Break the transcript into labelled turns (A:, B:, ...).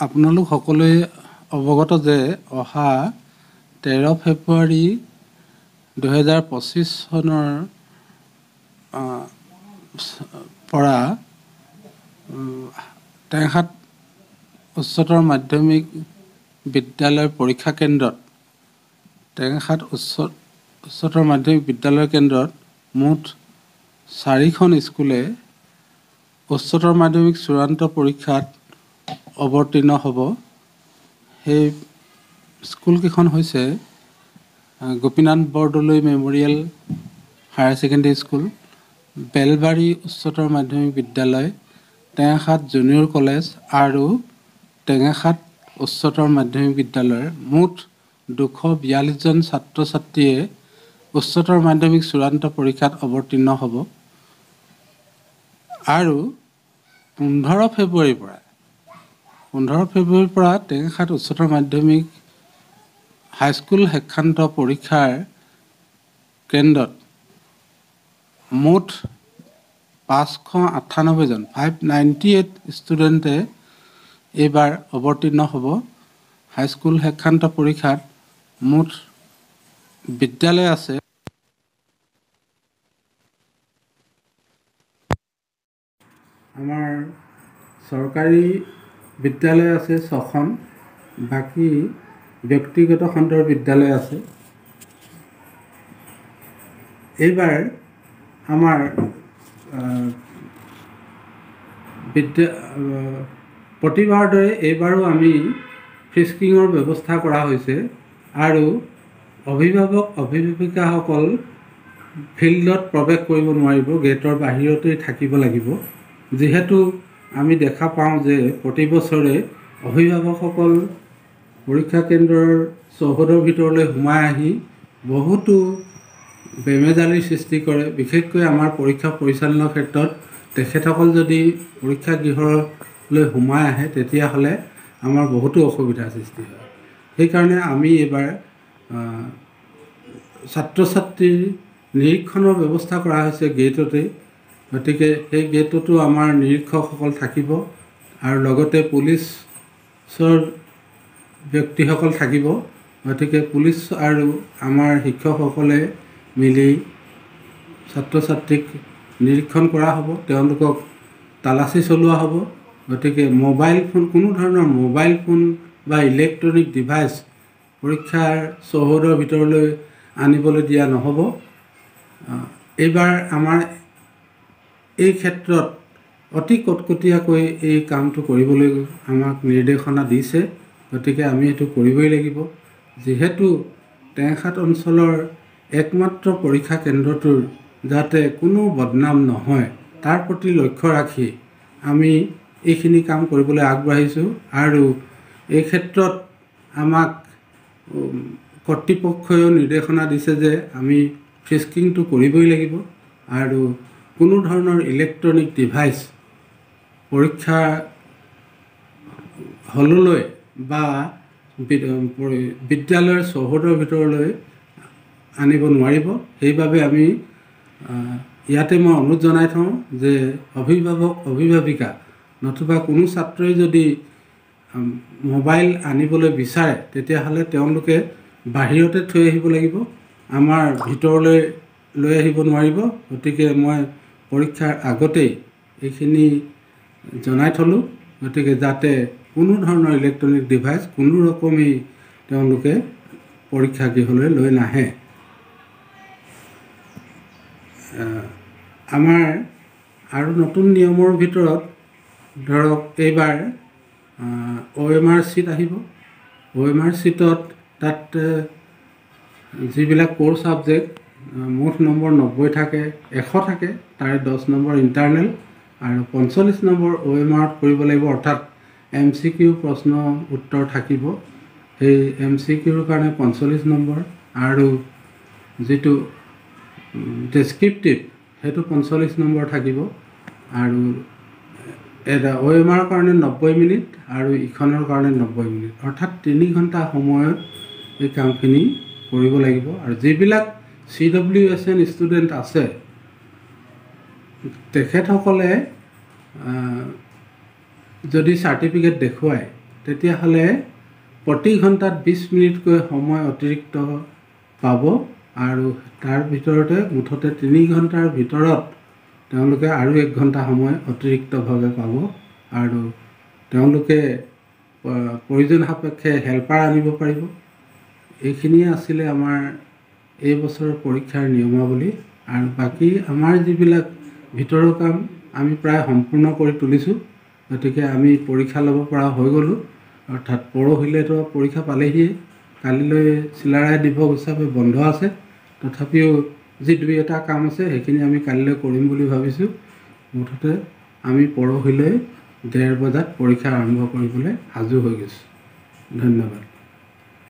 A: আপোনালোক সকলোৱে অৱগত যে অহা 13 ফেব্ৰুৱাৰী 2025 চনৰ পৰা টেঙাখাত উচ্চতৰ মাধ্যমিক বিদ্যালয় পৰীক্ষা কেন্দ্ৰত টেঙাখাত উচ্চতৰ মাধ্যমিক বিদ্যালয় কেন্দ্ৰত মুঠ 4খন স্কুলে উচ্চতৰ মাধ্যমিক চূড়ান্ত পৰীক্ষাত অৱতীৰ্ণ হ'ব। সেই স্কুলকেইখন হৈছে Gopinath Bordoloi memorial higher secondary school, Belbari উচ্চতৰ মাধ্যমিক বিদ্যালয়, টেঙাখাত জুনিয়ৰ কলেজ আৰু টেঙাখাত উচ্চতৰ মাধ্যমিক বিদ্যালয়ৰ মুঠ 242 জন ছাত্ৰ ছাত্ৰীয়ে উচ্চতৰ মাধ্যমিক চূড়ান্ত পৰীক্ষাত অৱতীৰ্ণ হ'ব। আৰু 15 ফেব্ৰুৱাৰীৰ পৰা টেঙাখাত উচ্চতৰ মাধ্যমিক হাইস্কুল শিক্ষান্ত পৰীক্ষাৰ কেন্দ্ৰত মুঠ 598 জন 598 ষ্টুডেণ্টে এইবাৰ অৱতীৰ্ণ হ'ব। হাইস্কুল শিক্ষান্ত পৰীক্ষাত মুঠ বিদ্যালয় আছে আমাৰ চৰকাৰী বিদ্যালয় আছে 6খন, বাকী ব্যক্তিগত খণ্ডৰ বিদ্যালয় আছে। এইবাৰ আমাৰ প্ৰতিবাৰৰ দৰে এইবাৰো আমি ফ্ৰিস্কিঙৰ ব্যৱস্থা কৰা হৈছে আৰু অভিভাৱক অভিভাৱিকাসকল ফিল্ডত প্ৰৱেশ কৰিব নোৱাৰিব, গেটৰ বাহিৰতেই থাকিব লাগিব। যিহেতু আমি দেখা পাওঁ যে প্ৰতি বছৰে অভিভাৱকসকল পৰীক্ষা কেন্দ্ৰৰ চৌহদৰ ভিতৰলৈ সোমাই আহি বহুতো বেমেজালিৰ সৃষ্টি কৰে। বিশেষকৈ আমাৰ পৰীক্ষা পৰিচালনাৰ ক্ষেত্ৰত তেখেতসকল যদি পৰীক্ষা গৃহলৈ সোমাই আহে তেতিয়াহ'লে আমাৰ বহুতো অসুবিধাৰ সৃষ্টি হয়। সেইকাৰণে আমি এইবাৰ ছাত্ৰ ছাত্ৰীৰ নিৰীক্ষণৰ ব্যৱস্থা কৰা হৈছে গেটতে। গতিকে সেই গেটতো আমাৰ নিৰীক্ষকসকল থাকিব আৰু লগতে পুলিচৰ ব্যক্তিসকল থাকিব। গতিকে পুলিচ আৰু আমাৰ শিক্ষকসকলে মিলি ছাত্ৰ ছাত্ৰীক নিৰীক্ষণ কৰা হ'ব, তেওঁলোকক তালাচী চলোৱা হ'ব। গতিকে মোবাইল ফোন, কোনো ধৰণৰ মোবাইল ফোন বা ইলেক্ট্ৰনিক ডিভাইচ পৰীক্ষাৰ চৌহদৰ ভিতৰলৈ আনিবলৈ দিয়া নহ'ব। এইবাৰ আমাৰ এই ক্ষেত্ৰত অতি কটকটীয়াকৈ এই কামটো কৰিবলৈ আমাক নিৰ্দেশনা দিছে। গতিকে আমি এইটো কৰিবই লাগিব। যিহেতু টেঙাখাত অঞ্চলৰ একমাত্ৰ পৰীক্ষা কেন্দ্ৰটোৰ যাতে কোনো বদনাম নহয় তাৰ প্ৰতি লক্ষ্য ৰাখি আমি এইখিনি কাম কৰিবলৈ আগবাঢ়িছোঁ। আৰু এই ক্ষেত্ৰত আমাক কৰ্তৃপক্ষইও নিৰ্দেশনা দিছে যে আমি ফ্ৰিস্কিংটো কৰিবই লাগিব আৰু কোনো ধৰণৰ ইলেক্ট্ৰনিক ডিভাইচ পৰীক্ষা হললৈ বা বিদ্যালয়ৰ চৌহদৰ ভিতৰলৈ আনিব নোৱাৰিব। সেইবাবে আমি ইয়াতে মই অনুৰোধ জনাই থওঁ যে অভিভাৱক অভিভাৱিকা নতুবা কোনো ছাত্ৰই যদি মোবাইল আনিবলৈ বিচাৰে তেতিয়াহ'লে তেওঁলোকে বাহিৰতে থৈ আহিব লাগিব, আমাৰ ভিতৰলৈ লৈ আহিব নোৱাৰিব। গতিকে মই পৰীক্ষাৰ আগতেই এইখিনি জনাই থলোঁ। গতিকে যাতে কোনো ধৰণৰ ইলেক্ট্ৰনিক ডিভাইচ কোনো ৰকমেই তেওঁলোকে পৰীক্ষা গৃহলৈ লৈ নাহে। আমাৰ আৰু নতুন নিয়মৰ ভিতৰত ধৰক এইবাৰ OMR শ্বীট আহিব। OMR শ্বীটত তাত যিবিলাক ক'ৰ ছাবজেক্ট মুঠ নম্বৰ 90 থাকে, 100 থাকে, তাৰে 10 নম্বৰ ইণ্টাৰনেল আৰু 45 নম্বৰ OMRত কৰিব লাগিব, অৰ্থাৎ MCQ প্ৰশ্ন উত্তৰ থাকিব। সেই MCQৰ কাৰণে 45 নম্বৰ আৰু যিটো ডেছক্ৰিপটিভ সেইটো 45 নম্বৰ থাকিব। আৰু OMRৰ কাৰণে 90 মিনিট আৰু ইখনৰ কাৰণে 90 মিনিট, অৰ্থাৎ 3 ঘণ্টা সময়ত এই কামখিনি কৰিব লাগিব। আৰু যিবিলাক CWSN ষ্টুডেণ্ট আছে তেখেতসকলে যদি চাৰ্টিফিকেট দেখুৱায় তেতিয়াহ'লে প্ৰতি ঘণ্টাত 20 মিনিটকৈ সময় অতিৰিক্ত পাব আৰু তাৰ ভিতৰতে মুঠতে 3 ঘণ্টাৰ ভিতৰত তেওঁলোকে আৰু 1 ঘণ্টা সময় অতিৰিক্তভাৱে পাব আৰু তেওঁলোকে প্ৰয়োজন সাপেক্ষে হেল্পাৰ আনিব পাৰিব। এইখিনিয়ে আছিলে আমাৰ এই বছৰৰ পৰীক্ষাৰ নিয়মাৱলী। আৰু বাকী আমাৰ যিবিলাক ভিতৰৰ কাম আমি প্ৰায় সম্পূৰ্ণ কৰি তুলিছোঁ। গতিকে আমি পৰীক্ষা ল'ব পৰা হৈ গ'লোঁ। অৰ্থাৎ পৰহিলৈতো পৰীক্ষা পালেহিয়ে। কালিলৈ চিলাৰায় দিৱস হিচাপে বন্ধ আছে। তথাপিও যি 2-এটা কাম আছে সেইখিনি আমি কালিলৈ কৰিম বুলি ভাবিছোঁ। মুঠতে আমি পৰহিলৈ 1:30 বজাত পৰীক্ষা আৰম্ভ কৰিবলৈ সাজু হৈ গৈছোঁ। ধন্যবাদ।